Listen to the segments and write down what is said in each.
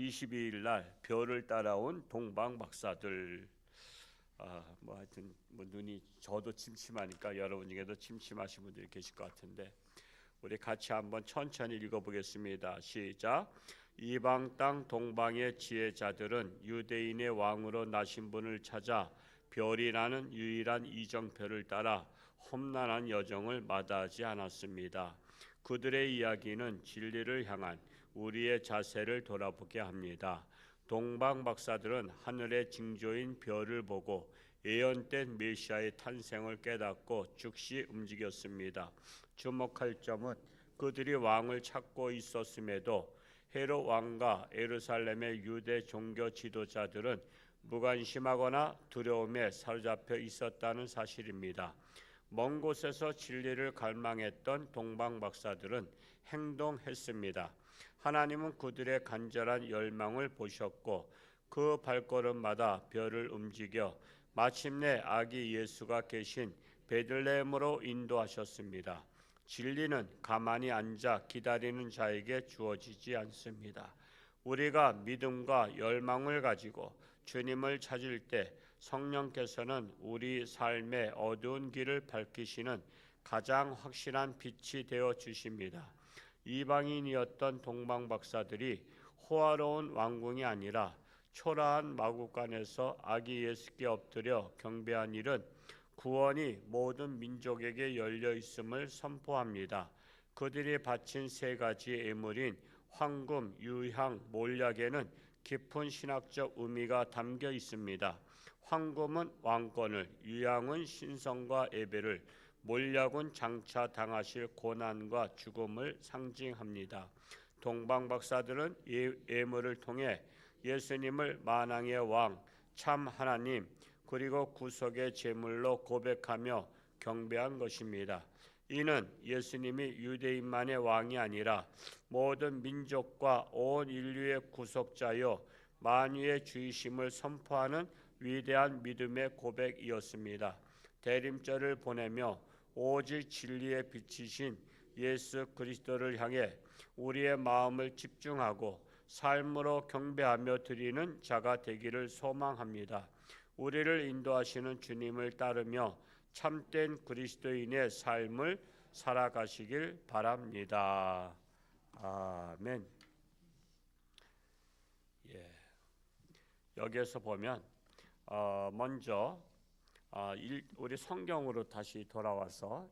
22일 날 별을 따라온 동방 박사들. 하여튼 눈이 저도 침침하니까 여러분 중에도 침침하신 분들이 계실 것 같은데 우리 같이 한번 천천히 읽어보겠습니다. 시작. 이방 땅 동방의 지혜자들은 유대인의 왕으로 나신 분을 찾아 별이라는 유일한 이정표를 따라 험난한 여정을 마다하지 않았습니다. 그들의 이야기는 진리를 향한 우리의 자세를 돌아보게 합니다. 동방 박사들은 하늘의 징조인 별을 보고 예언된 메시아의 탄생을 깨닫고 즉시 움직였습니다. 주목할 점은 그들이 왕을 찾고 있었음에도 헤롯 왕과 예루살렘의 유대 종교 지도자들은 무관심하거나 두려움에 사로잡혀 있었다는 사실입니다. 먼 곳에서 진리를 갈망했던 동방 박사들은 행동했습니다. 하나님은 그들의 간절한 열망을 보셨고 그 발걸음마다 별을 움직여 마침내 아기 예수가 계신 베들레헴으로 인도하셨습니다. 진리는 가만히 앉아 기다리는 자에게 주어지지 않습니다. 우리가 믿음과 열망을 가지고 주님을 찾을 때 성령께서는 우리 삶의 어두운 길을 밝히시는 가장 확실한 빛이 되어 주십니다. 이방인이었던 동방 박사들이 호화로운 왕궁이 아니라 초라한 마구간에서 아기 예수께 엎드려 경배한 일은 구원이 모든 민족에게 열려 있음을 선포합니다. 그들이 바친 세 가지 예물인 황금, 유향, 몰약에는 깊은 신학적 의미가 담겨 있습니다. 황금은 왕권을, 유향은 신성과 예배를, 몰약은 장차 당하실 고난과 죽음을 상징합니다. 동방 박사들은 예물을 통해 예수님을 만왕의 왕, 참 하나님, 그리고 구속의 제물로 고백하며 경배한 것입니다. 이는 예수님이 유대인만의 왕이 아니라 모든 민족과 온 인류의 구속자여 만유의 주이심을 선포하는 위대한 믿음의 고백이었습니다. 대림절을 보내며 오직 진리의 빛이신 예수 그리스도를 향해 우리의 마음을 집중하고 삶으로 경배하며 드리는 자가 되기를 소망합니다. 우리를 인도하시는 주님을 따르며 참된 그리스도인의 삶을 살아가시길 바랍니다. 아멘. 여기에서 보면 먼저 우리 성경으로 다시 돌아와서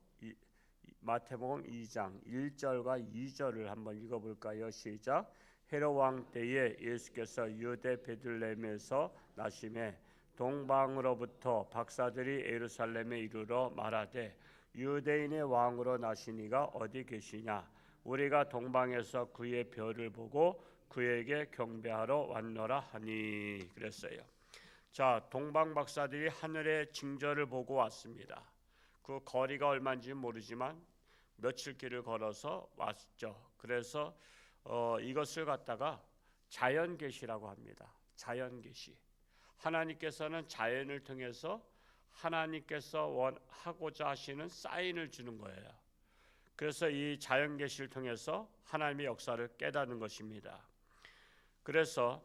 마태복음 2장 1절과 2절을 한번 읽어볼까요? 시작. 헤롯 왕 때에 예수께서 유대 베들레헴에서 나심에 동방으로부터 박사들이 예루살렘에 이르러 말하되 유대인의 왕으로 나신 이가 어디 계시냐? 우리가 동방에서 그의 별을 보고 그에게 경배하러 왔노라 하니. 그랬어요. 자, 동방 박사들이 하늘의 징조를 보고 왔습니다. 그 거리가 얼마인지 모르지만 며칠 길을 걸어서 왔죠. 그래서 이것을 갖다가 자연계시라고 합니다. 자연계시. 하나님께서는 자연을 통해서 하나님께서 하고자 하시는 사인을 주는 거예요. 그래서 이 자연계시를 통해서 하나님의 역사를 깨닫는 것입니다. 그래서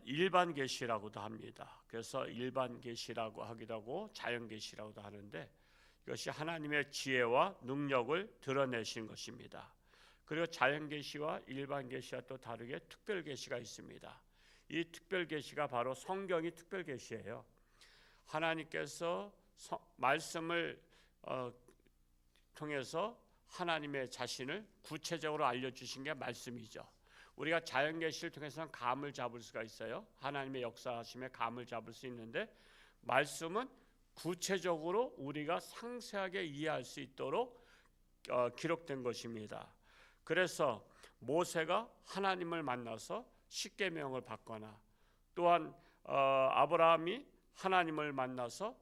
일반 계시라고도 합니다. 그래서 일반 계시라고 하기도 하고 자연 계시라고도 하는데 이것이 하나님의 지혜와 능력을 드러내신 것입니다. 그리고 자연 계시와 일반 계시와 또 다르게 특별 계시가 있습니다. 이 특별 계시가 바로 성경이 특별 계시예요. 하나님께서 말씀을 통해서 하나님의 자신을 구체적으로 알려주신 게 말씀이죠. 우리가 자연 계시를 통해서는 감을 잡을 수가 있어요. 하나님의 역사하심에 감을 잡을 수 있는데 말씀은 구체적으로 우리가 상세하게 이해할 수 있도록 기록된 것입니다. 그래서 모세가 하나님을 만나서 십계명을 받거나 또한 아브라함이 하나님을 만나서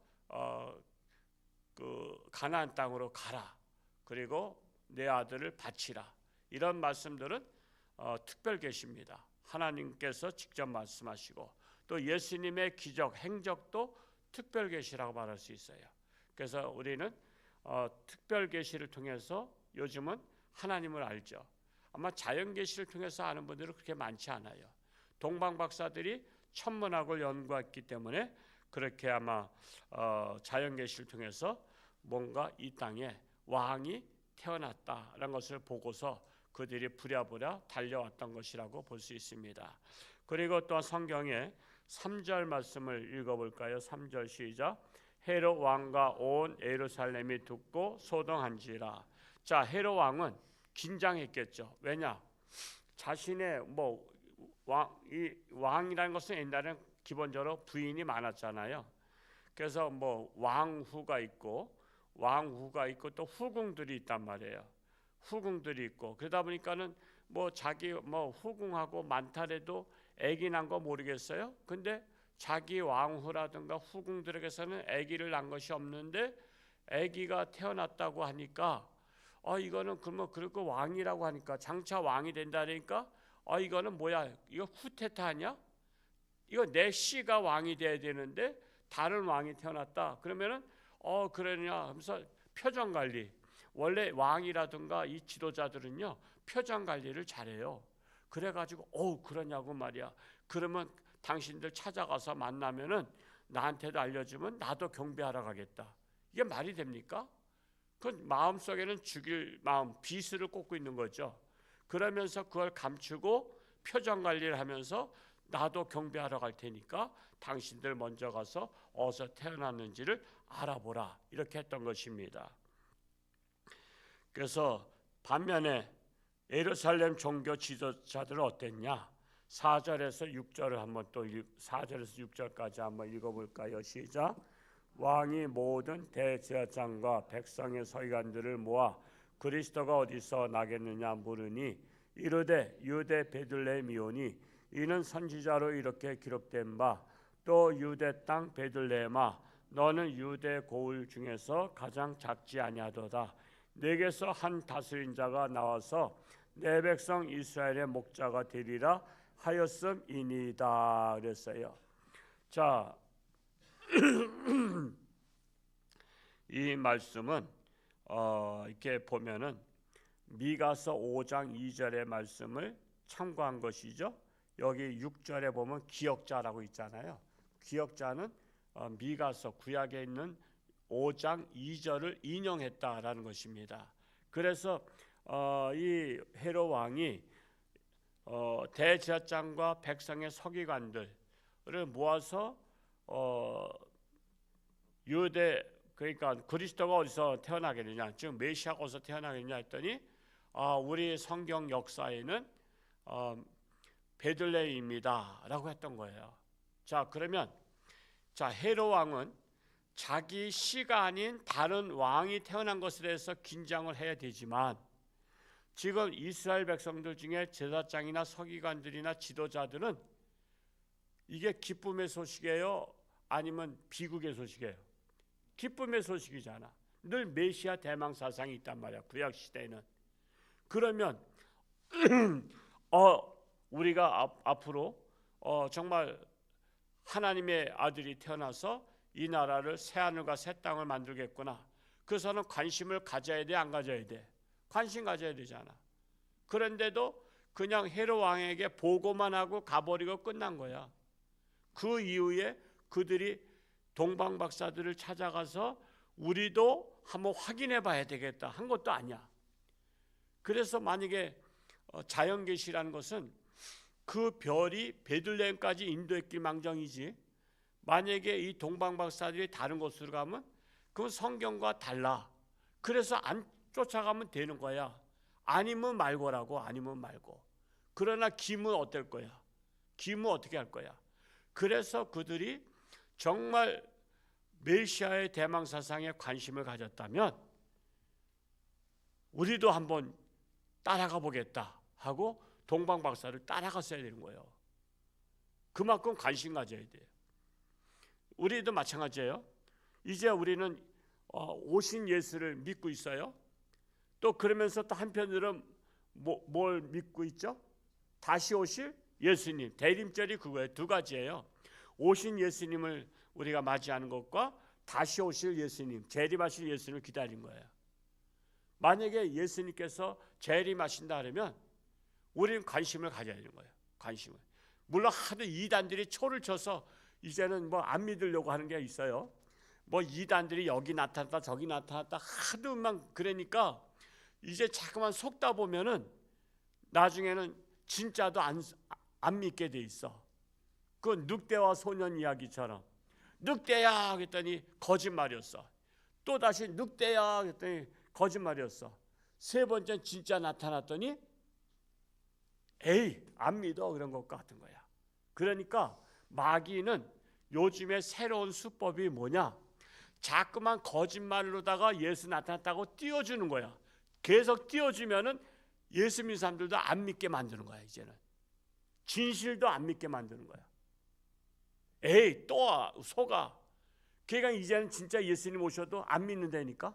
그 가나안 땅으로 가라. 그리고 내 아들을 바치라. 이런 말씀들은 특별 계시입니다. 하나님께서 직접 말씀하시고 또 예수님의 기적, 행적도 특별 계시라고 말할 수 있어요. 그래서 우리는 특별 계시를 통해서 요즘은 하나님을 알죠. 아마 자연계시를 통해서 아는 분들은 그렇게 많지 않아요. 동방 박사들이 천문학을 연구했기 때문에 그렇게 아마 자연계시를 통해서 뭔가 이 땅에 왕이 태어났다라는 것을 보고서 그들이 부랴부랴 달려왔던 것이라고 볼 수 있습니다. 그리고 또한 성경에 3절 말씀을 읽어볼까요? 3절 시작. 헤롯 왕과 온 예루살렘이 듣고 소동한지라. 자, 헤롯 왕은 긴장했겠죠. 왜냐? 자신의 이 왕이라는 것은 옛날에는 기본적으로 부인이 많았잖아요. 그래서 왕후가 있고 또 후궁들이 있단 말이에요. 후궁들이 있고 그러다 보니까는 자기 후궁하고 많다래도 아기 난 거 모르겠어요. 근데 자기 왕후라든가 후궁들에게서는 아기를 낳은 것이 없는데 아기가 태어났다고 하니까 이거는 그러면 그리고 왕이라고 하니까 장차 왕이 된다니까 이거는 뭐야? 이거 쿠데타 아니야? 이거 내 씨가 왕이 돼야 되는데 다른 왕이 태어났다. 그러면은 그러냐 하면서 표정 관리. 원래 왕이라든가 이 지도자들은요 표정 관리를 잘해요. 그래가지고 그러냐고 말이야. 그러면 당신들 찾아가서 만나면은 나한테도 알려주면 나도 경배하러 가겠다. 이게 말이 됩니까? 그 마음속에는 죽일 마음, 비수를 꽂고 있는 거죠. 그러면서 그걸 감추고 표정 관리를 하면서 나도 경배하러 갈 테니까 당신들 먼저 가서 어디서 태어났는지를 알아보라. 이렇게 했던 것입니다. 그래서 반면에 예루살렘 종교 지도자들은 어땠냐? 4절에서 6절을 한번 또 4절에서 6절까지 한번 읽어볼까요? 시작. 왕이 모든 대제사장과 백성의 서기관들을 모아 그리스도가 어디서 나겠느냐 물으니 이르되 유대 베들레헴이오니 이는 선지자로 이렇게 기록된 바 또 유대 땅 베들레헴아 너는 유대 고을 중에서 가장 작지 아니하도다. 내게서 한 다스린 자가 나와서 내 백성 이스라엘의 목자가 되리라 하였음이니이다 그랬어요. 자, 이 말씀은 이렇게 보면은 미가서 5장 2절의 말씀을 참고한 것이죠. 여기 6절에 보면 기억자라고 있잖아요. 기억자는 미가서 구약에 있는 5장 2절을 인용했다라는 것입니다. 그래서 이 헤롯 왕이 대제사장과 백성의 서기관들을 모아서 유대 그러니까 그리스도가 어디서 태어나겠느냐, 즉 메시아가 어디서 태어나겠느냐 했더니 우리 성경 역사에는 베들레헴입니다라고 했던 거예요. 자, 그러면 헤롯 왕은 자기 씨가 아닌 다른 왕이 태어난 것에 대해서 긴장을 해야 되지만 지금 이스라엘 백성들 중에 제사장이나 서기관들이나 지도자들은 이게 기쁨의 소식이에요? 아니면 비극의 소식이에요? 기쁨의 소식이잖아. 늘 메시아 대망 사상이 있단 말이야. 구약 시대에는. 그러면 우리가 앞으로 정말 하나님의 아들이 태어나서 이 나라를 새 하늘과 새 땅을 만들겠구나. 그래서는 관심을 가져야 돼, 안 가져야 돼? 관심 가져야 되잖아. 그런데도 그냥 헤롯 왕에게 보고만 하고 가버리고 끝난 거야. 그 이후에 그들이 동방 박사들을 찾아가서 우리도 한번 확인해 봐야 되겠다 한 것도 아니야. 그래서 만약에 자연계시라는 것은 그 별이 베들레헴까지 인도했길 망정이지, 만약에 이 동방 박사들이 다른 곳으로 가면 그건 성경과 달라. 그래서 안 쫓아가면 되는 거야. 아니면 말고라고. 아니면 말고. 그러나 김은 어떨 거야? 김은 어떻게 할 거야? 그래서 그들이 정말 메시아의 대망 사상에 관심을 가졌다면 우리도 한번 따라가 보겠다 하고 동방 박사를 따라갔어야 되는 거예요. 그만큼 관심 가져야 돼요. 우리도 마찬가지예요. 이제 우리는 오신 예수를 믿고 있어요. 또 그러면서 또 한편으로는 뭘 믿고 있죠? 다시 오실 예수님. 대림절이 그거예요. 두 가지예요. 오신 예수님을 우리가 맞이하는 것과 다시 오실 예수님, 재림하실 예수님을 기다린 거예요. 만약에 예수님께서 재림하신다 그러면 우리는 관심을 가져야 되는 거예요. 관심을. 물론 하도 이단들이 초를 쳐서 이제는 뭐 안 믿으려고 하는 게 있어요. 뭐 이단들이 여기 나타났다 저기 나타났다 하도만 그러니까 이제 자꾸만 속다 보면은 나중에는 진짜도 안 믿게 돼 있어. 그 늑대와 소년 이야기처럼 늑대야 그랬더니 거짓말이었어. 또 다시 늑대야 그랬더니 거짓말이었어. 세 번째 진짜 나타났더니 에이 안 믿어 그런 것 같은 거야. 그러니까 마귀는 요즘에 새로운 수법이 뭐냐? 자꾸만 거짓말로다가 예수 나타났다고 띄워주는 거야. 계속 띄워주면은 예수 믿는 사람들도 안 믿게 만드는 거야. 이제는 진실도 안 믿게 만드는 거야. 에이 또 속아. 그러니까 이제는 진짜 예수님 오셔도 안 믿는다니까.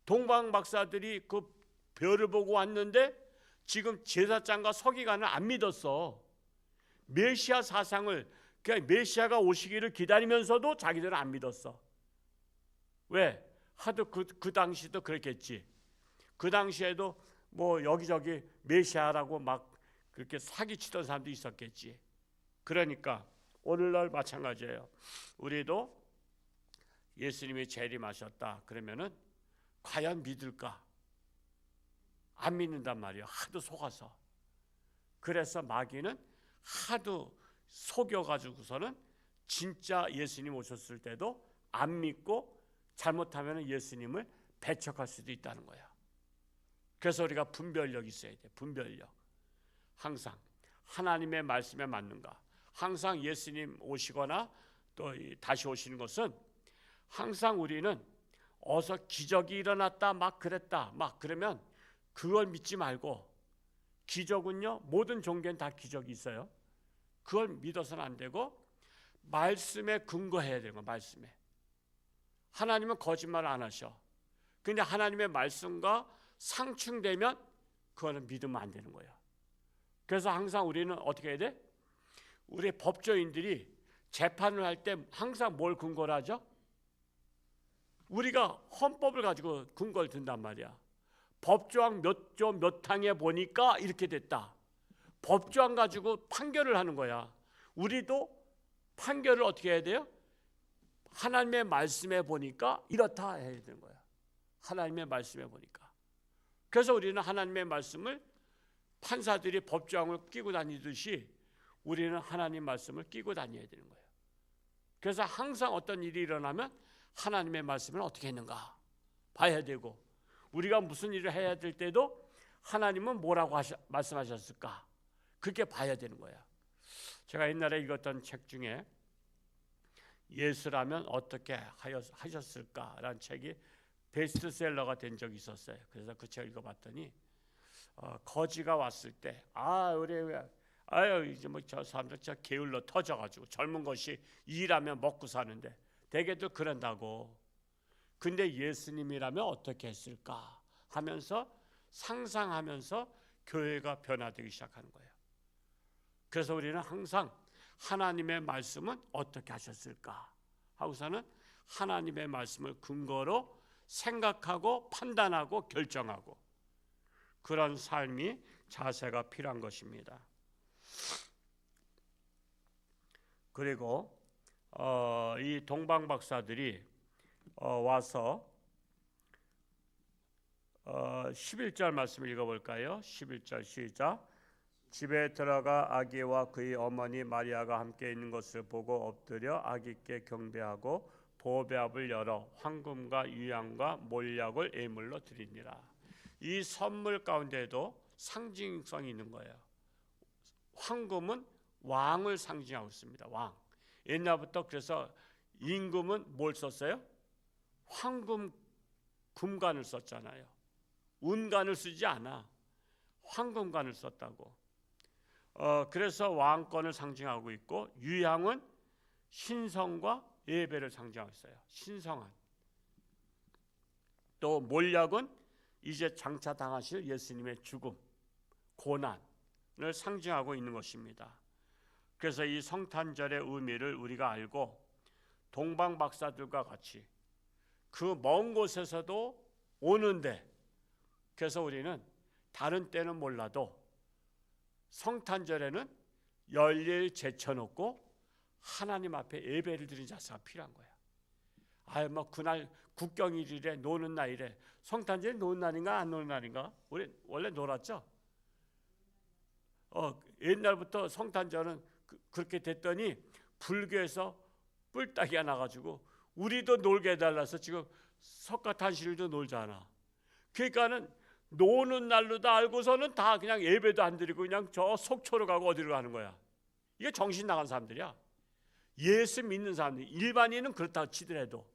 동방 박사들이 그 별을 보고 왔는데 지금 제사장과 서기관은 안 믿었어. 메시아 사상을, 그러니까 메시아가 오시기를 기다리면서도 자기들은 안 믿었어. 왜? 하도 그 당시도 그랬겠지. 그 당시에도 뭐 여기저기 메시아라고 막 그렇게 사기치던 사람도 있었겠지. 그러니까 오늘날 마찬가지예요. 우리도 예수님이 재림하셨다 그러면은 과연 믿을까? 안 믿는단 말이에요. 하도 속아서. 그래서 마귀는 하도 속여가지고서는 진짜 예수님 오셨을 때도 안 믿고 잘못하면 예수님을 배척할 수도 있다는 거야. 그래서 우리가 분별력이 있어야 돼. 분별력. 항상 하나님의 말씀에 맞는가. 항상 예수님 오시거나 또 다시 오시는 것은 항상 우리는 어서 기적이 일어났다 막 그랬다 막 그러면 그걸 믿지 말고, 기적은요 모든 종교엔 다 기적이 있어요. 그걸 믿어서는 안 되고 말씀에 근거해야 되는 거예요. 말씀에. 하나님은 거짓말 안 하셔. 근데 하나님의 말씀과 상충되면 그거는 믿으면 안 되는 거예요. 그래서 항상 우리는 어떻게 해야 돼? 우리 법조인들이 재판을 할 때 항상 뭘 근거로 하죠? 우리가 헌법을 가지고 근거를 든단 말이야. 법조항 몇 조 몇 항에 보니까 이렇게 됐다. 법조항 가지고 판결을 하는 거야. 우리도 판결을 어떻게 해야 돼요? 하나님의 말씀에 보니까 이렇다 해야 되는 거야. 하나님의 말씀에 보니까. 그래서 우리는 하나님의 말씀을 판사들이 법조항을 끼고 다니듯이 우리는 하나님 말씀을 끼고 다녀야 되는 거예요. 그래서 항상 어떤 일이 일어나면 하나님의 말씀을 어떻게 했는가 봐야 되고, 우리가 무슨 일을 해야 될 때도 하나님은 뭐라고 말씀하셨을까 그렇게 봐야 되는 거야. 제가 옛날에 읽었던 책 중에 예수라면 어떻게 하셨을까라는 책이 베스트셀러가 된 적이 있었어요. 그래서 그 책을 읽어봤더니 거지가 왔을 때 이제 뭐 저 사람들 저 게을러 터져가지고 젊은 것이 일하면 먹고 사는데 대개도 그런다고. 근데 예수님이라면 어떻게 했을까 하면서 상상하면서 교회가 변화되기 시작하는 거예요. 그래서 우리는 항상 하나님의 말씀은 어떻게 하셨을까 하고서는 하나님의 말씀을 근거로 생각하고 판단하고 결정하고, 그런 삶이 자세가 필요한 것입니다. 그리고 이 동방 박사들이 와서 11절 말씀을 읽어볼까요? 11절 시작. 집에 들어가 아기와 그의 어머니 마리아가 함께 있는 것을 보고 엎드려 아기께 경배하고 보배압을 열어 황금과 유향과 몰약을 예물로 드리니라. 이 선물 가운데도 상징성이 있는 거예요. 황금은 왕을 상징하고 있습니다. 왕. 옛날부터 그래서 임금은 뭘 썼어요? 황금 금관을 썼잖아요. 은관을 쓰지 않아. 황금관을 썼다고. 그래서 왕권을 상징하고 있고, 유향은 신성과 예배를 상징하고 있어요. 신성한. 또 몰약은 이제 장차 당하실 예수님의 죽음, 고난을 상징하고 있는 것입니다. 그래서 이 성탄절의 의미를 우리가 알고 동방 박사들과 같이 그 먼 곳에서도 오는데, 그래서 우리는 다른 때는 몰라도 성탄절에는 열일 제쳐놓고 하나님 앞에 예배를 드리는 자세가 필요한 거야. 뭐 그날 국경일이래, 노는 날이래. 성탄절이 노는 날인가 안 노는 날인가? 우리 원래 놀았죠. 옛날부터 성탄절은 그렇게 됐더니 불교에서 뿔따기가 나가지고 우리도 놀게 해달라서 지금 석가탄신일도 놀잖아. 그러니까는 노는 날로 다 알고서는 다 그냥 예배도 안 드리고 그냥 저 속초로 가고 어디로 가는 거야. 이게 정신 나간 사람들이야. 예수 믿는 사람들, 일반인은 그렇다고 치더라도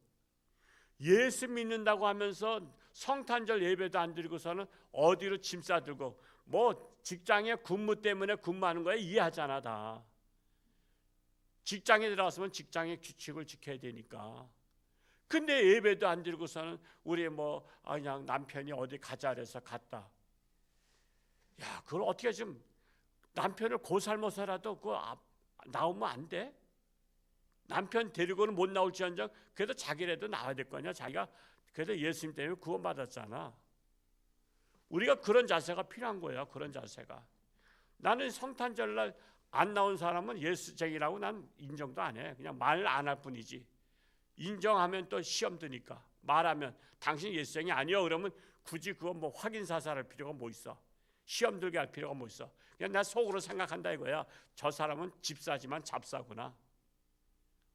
예수 믿는다고 하면서 성탄절 예배도 안 드리고서는 어디로 짐 싸들고 뭐 직장에 근무 때문에 근무하는 거야 이해하잖아. 다 직장에 들어갔으면 직장의 규칙을 지켜야 되니까. 근데 예배도 안 드리고서는 우리 그냥 남편이 어디 가자 그래서 갔다. 야, 그걸 어떻게 좀 남편을 고살모사라도 나오면 안 돼? 남편 데리고는 못 나올지언정 그래도 자기라도 나와야 될 거 아니야. 자기가 그래도 예수님 때문에 구원받았잖아. 우리가 그런 자세가 필요한 거야. 그런 자세가. 나는 성탄절날 안 나온 사람은 예수쟁이라고 난 인정도 안 해. 그냥 말 안 할 뿐이지. 인정하면 또 시험 드니까. 말하면 당신 예수쟁이 아니요 그러면 굳이 그거 확인 사살할 필요가 뭐 있어. 시험 들게 할 필요가 뭐 있어. 그냥 나 속으로 생각한다 이거야. 저 사람은 집사지만 잡사구나.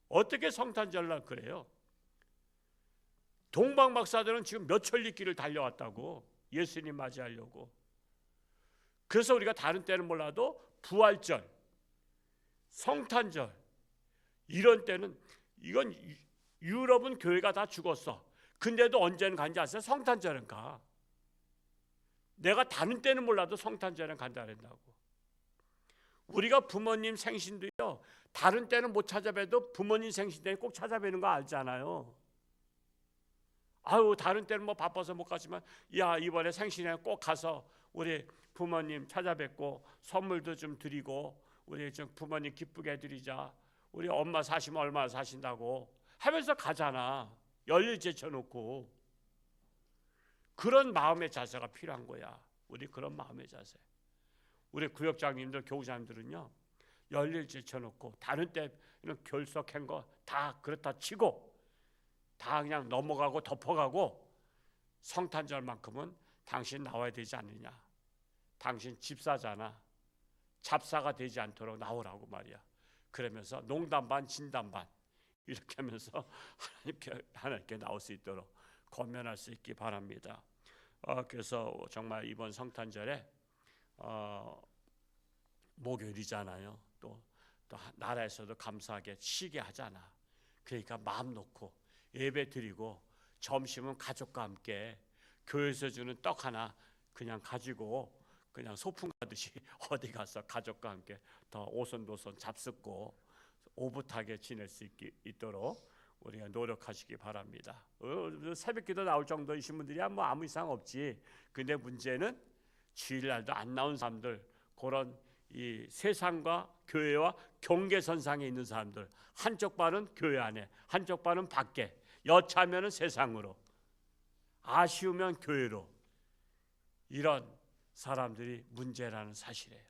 어떻게 성탄절날 그래요? 동방박사들은 지금 몇 천리 길을 달려왔다고. 예수님 맞이하려고. 그래서 우리가 다른 때는 몰라도 부활절, 성탄절 이런 때는 이건 유럽은 교회가 다 죽었어. 근데도 언제는 간지 아세요? 성탄절은 가. 내가 다른 때는 몰라도 성탄절은 간다 그런다고. 우리가 부모님 생신도요. 다른 때는 못 찾아뵈도 부모님 생신 때는 꼭 찾아뵈는 거 알잖아요. 다른 때는 바빠서 못 가지만 야 이번에 생신에 꼭 가서 우리 부모님 찾아뵙고 선물도 좀 드리고 우리 좀 부모님 기쁘게 해드리자. 우리 엄마 사시면 얼마나 사신다고 하면서 가잖아. 열일 제쳐놓고. 그런 마음의 자세가 필요한 거야. 우리 그런 마음의 자세. 우리 구역장님들 교우장님들은요. 열일 제쳐놓고 다른 때는 결석한 거 다 그렇다 치고 다 그냥 넘어가고 덮어가고 성탄절만큼은 당신 나와야 되지 않느냐. 당신 집사잖아. 잡사가 되지 않도록 나오라고 말이야. 그러면서 농담 반 진담 반 이렇게 하면서 하나님께 나올 수 있도록 권면할 수 있기 바랍니다. 그래서 정말 이번 성탄절에 목요일이잖아요. 또 나라에서도 감사하게 쉬게 하잖아. 그러니까 마음 놓고 예배 드리고 점심은 가족과 함께 교회에서 주는 떡 하나 그냥 가지고 그냥 소풍 가듯이 어디 가서 가족과 함께 더 오손도손 잡숫고 오붓하게 지낼 수 있도록 우리가 노력하시기 바랍니다. 새벽기도 나올 정도이신 분들이야 아무 이상 없지. 근데 문제는 주일날도 안 나온 사람들, 그런 이 세상과 교회와 경계선상에 있는 사람들, 한쪽 발은 교회 안에, 한쪽 발은 밖에, 여차하면 세상으로, 아쉬우면 교회로, 이런 사람들이 문제라는 사실이에요.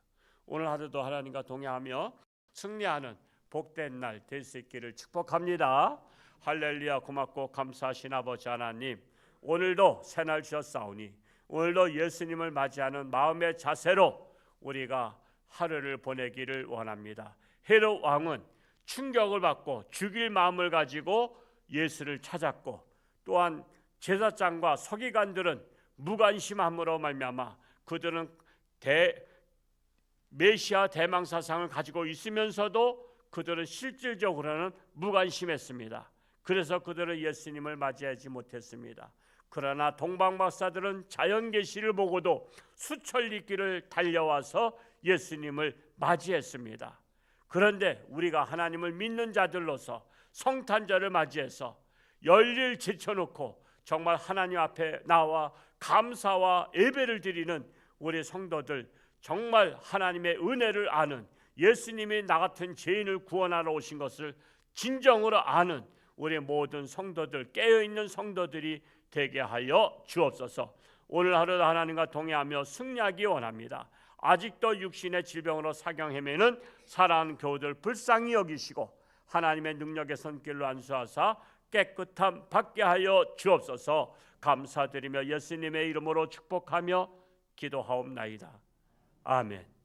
오늘 하루도 하나님과 동행하며 승리하는 복된 날 될 수 있기를 축복합니다. 할렐루야. 고맙고 감사하신 아버지 하나님, 오늘도 새날 주셨사오니 오늘도 예수님을 맞이하는 마음의 자세로 우리가 하루를 보내기를 원합니다. 헤롯 왕은 충격을 받고 죽일 마음을 가지고 예수를 찾았고, 또한 제사장과 서기관들은 무관심함으로 말미암아 그들은 메시아 대망 사상을 가지고 있으면서도 그들은 실질적으로는 무관심했습니다. 그래서 그들은 예수님을 맞이하지 못했습니다. 그러나 동방박사들은 자연계시를 보고도 수천리 길을 달려와서 예수님을 맞이했습니다. 그런데 우리가 하나님을 믿는 자들로서 성탄절을 맞이해서 열일 제쳐놓고 정말 하나님 앞에 나와 감사와 예배를 드리는 우리 성도들, 정말 하나님의 은혜를 아는, 예수님이 나 같은 죄인을 구원하러 오신 것을 진정으로 아는 우리 모든 성도들, 깨어있는 성도들이 되게 하여 주옵소서. 오늘 하루도 하나님과 동행하며 승리하기 원합니다. 아직도 육신의 질병으로 사경 헤매는 사랑하는 교우들 불쌍히 여기시고 하나님의 능력의 손길로 안수하사 깨끗함 받게 하여 주옵소서. 감사드리며 예수님의 이름으로 축복하며 기도하옵나이다. 아멘.